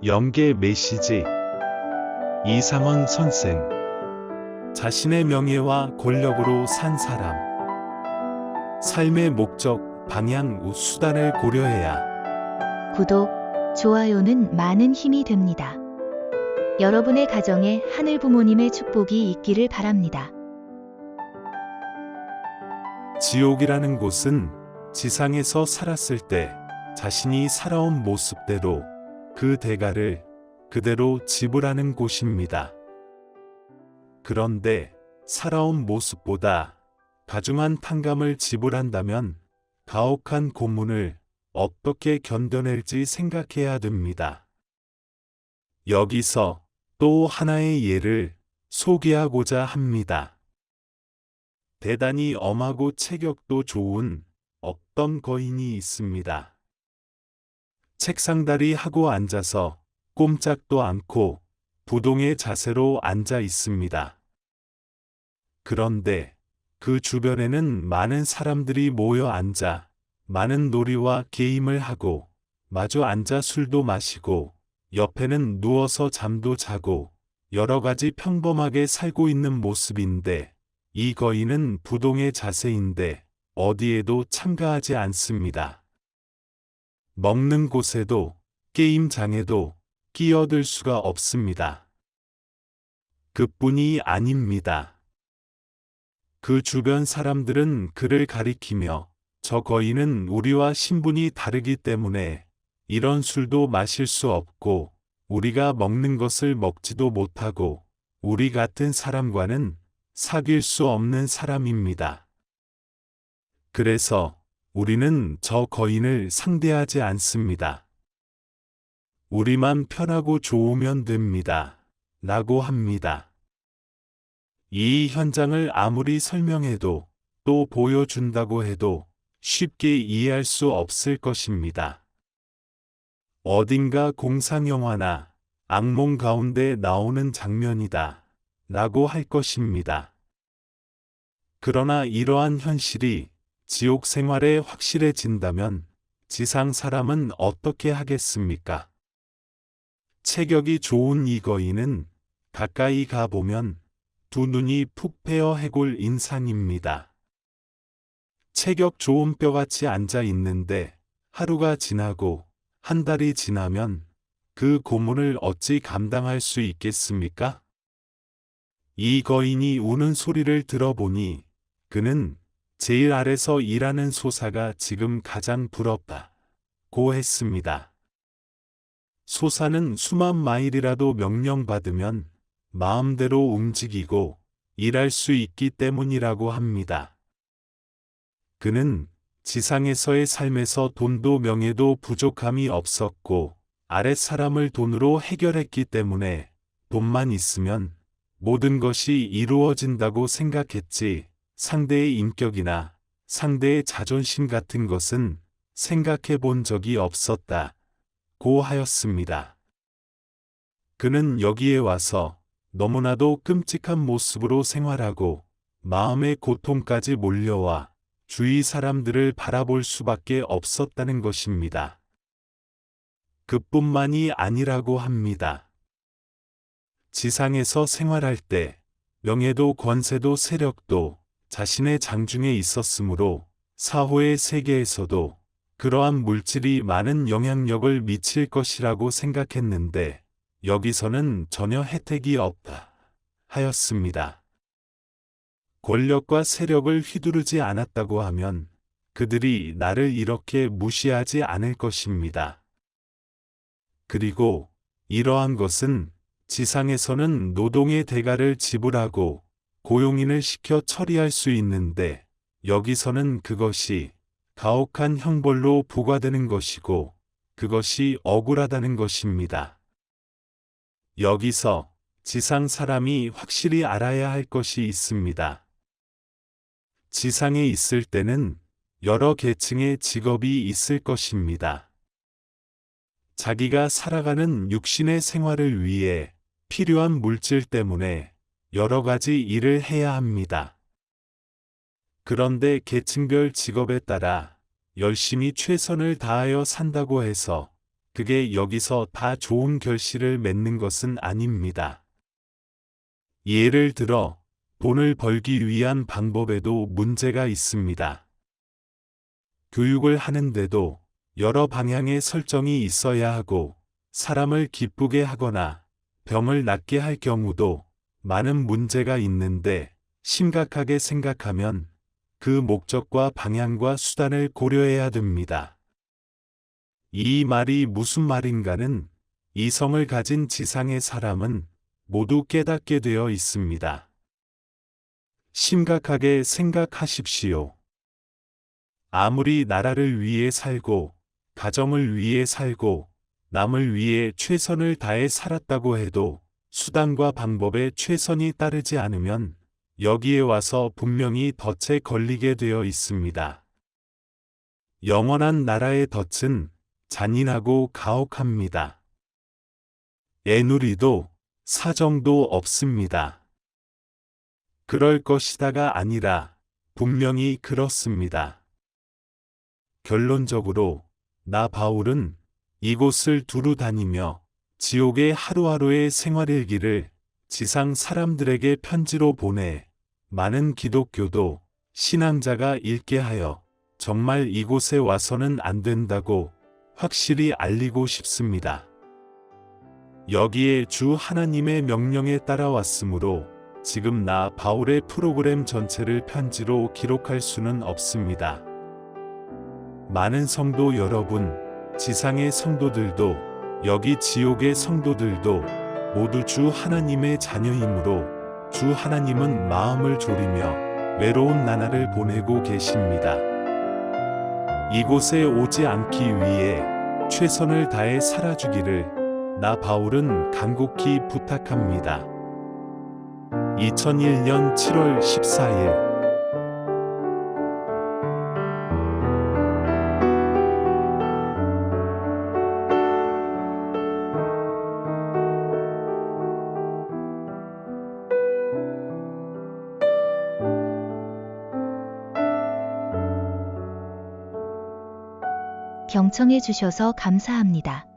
영계 메시지 이상원 선생. 자신의 명예와 권력으로 산 사람. 삶의 목적, 방향, 수단을 고려해야. 구독, 좋아요는 많은 힘이 됩니다. 여러분의 가정에 하늘 부모님의 축복이 있기를 바랍니다. 지옥이라는 곳은 지상에서 살았을 때 자신이 살아온 모습대로 그 대가를 그대로 지불하는 곳입니다. 그런데 살아온 모습보다 가중한 탕감을 지불한다면 가혹한 고문을 어떻게 견뎌낼지 생각해야 됩니다. 여기서 또 하나의 예를 소개하고자 합니다. 대단히 엄하고 체격도 좋은 어떤 거인이 있습니다. 책상다리 하고 앉아서 꼼짝도 않고 부동의 자세로 앉아 있습니다. 그런데 그 주변에는 많은 사람들이 모여 앉아 많은 놀이와 게임을 하고 마주 앉아 술도 마시고 옆에는 누워서 잠도 자고 여러 가지 평범하게 살고 있는 모습인데 이 거인은 부동의 자세인데 어디에도 참가하지 않습니다. 먹는 곳에도 게임장에도 끼어들 수가 없습니다. 그뿐이 아닙니다. 그 주변 사람들은 그를 가리키며 저 거인은 우리와 신분이 다르기 때문에 이런 술도 마실 수 없고 우리가 먹는 것을 먹지도 못하고 우리 같은 사람과는 사귈 수 없는 사람입니다. 그래서 우리는 저 거인을 상대하지 않습니다. 우리만 편하고 좋으면 됩니다. 라고 합니다. 이 현장을 아무리 설명해도 또 보여준다고 해도 쉽게 이해할 수 없을 것입니다. 어딘가 공상영화나 악몽 가운데 나오는 장면이다. 라고 할 것입니다. 그러나 이러한 현실이 지옥 생활에 확실해진다면 지상 사람은 어떻게 하겠습니까? 체격이 좋은 이 거인은 가까이 가보면 두 눈이 푹 패여 해골 인상입니다. 체격 좋은 뼈같이 앉아 있는데 하루가 지나고 한 달이 지나면 그 고문을 어찌 감당할 수 있겠습니까? 이 거인이 우는 소리를 들어보니 그는 제일 아래서 일하는 소사가 지금 가장 부럽다고 했습니다. 소사는 수만 마일이라도 명령받으면 마음대로 움직이고 일할 수 있기 때문이라고 합니다. 그는 지상에서의 삶에서 돈도 명예도 부족함이 없었고 아랫사람을 돈으로 해결했기 때문에 돈만 있으면 모든 것이 이루어진다고 생각했지 상대의 인격이나 상대의 자존심 같은 것은 생각해 본 적이 없었다고 하였습니다. 그는 여기에 와서 너무나도 끔찍한 모습으로 생활하고 마음의 고통까지 몰려와 주위 사람들을 바라볼 수밖에 없었다는 것입니다. 그뿐만이 아니라고 합니다. 지상에서 생활할 때 명예도 권세도 세력도 자신의 장중에 있었으므로 사후의 세계에서도 그러한 물질이 많은 영향력을 미칠 것이라고 생각했는데 여기서는 전혀 혜택이 없다 하였습니다. 권력과 세력을 휘두르지 않았다고 하면 그들이 나를 이렇게 무시하지 않을 것입니다. 그리고 이러한 것은 지상에서는 노동의 대가를 지불하고 고용인을 시켜 처리할 수 있는데 여기서는 그것이 가혹한 형벌로 부과되는 것이고 그것이 억울하다는 것입니다. 여기서 지상 사람이 확실히 알아야 할 것이 있습니다. 지상에 있을 때는 여러 계층의 직업이 있을 것입니다. 자기가 살아가는 육신의 생활을 위해 필요한 물질 때문에 여러 가지 일을 해야 합니다. 그런데 계층별 직업에 따라 열심히 최선을 다하여 산다고 해서 그게 여기서 다 좋은 결실을 맺는 것은 아닙니다. 예를 들어 돈을 벌기 위한 방법에도 문제가 있습니다. 교육을 하는데도 여러 방향의 설정이 있어야 하고 사람을 기쁘게 하거나 병을 낫게 할 경우도 많은 문제가 있는데 심각하게 생각하면 그 목적과 방향과 수단을 고려해야 됩니다. 이 말이 무슨 말인가는 이성을 가진 지상의 사람은 모두 깨닫게 되어 있습니다. 심각하게 생각하십시오. 아무리 나라를 위해 살고 가정을 위해 살고 남을 위해 최선을 다해 살았다고 해도 수단과 방법에 최선이 따르지 않으면 여기에 와서 분명히 덫에 걸리게 되어 있습니다. 영원한 나라의 덫은 잔인하고 가혹합니다. 애누리도 사정도 없습니다. 그럴 것이다가 아니라 분명히 그렇습니다. 결론적으로 나 바울은 이곳을 두루 다니며 지옥의 하루하루의 생활일기를 지상 사람들에게 편지로 보내 많은 기독교도 신앙자가 읽게 하여 정말 이곳에 와서는 안 된다고 확실히 알리고 싶습니다. 여기에 주 하나님의 명령에 따라왔으므로 지금 나 바울의 프로그램 전체를 편지로 기록할 수는 없습니다. 많은 성도 여러분, 지상의 성도들도 여기 지옥의 성도들도 모두 주 하나님의 자녀이므로 주 하나님은 마음을 졸이며 외로운 나날을 보내고 계십니다. 이곳에 오지 않기 위해 최선을 다해 살아주기를 나 바울은 간곡히 부탁합니다. 2001년 7월 14일 경청해 주셔서 감사합니다.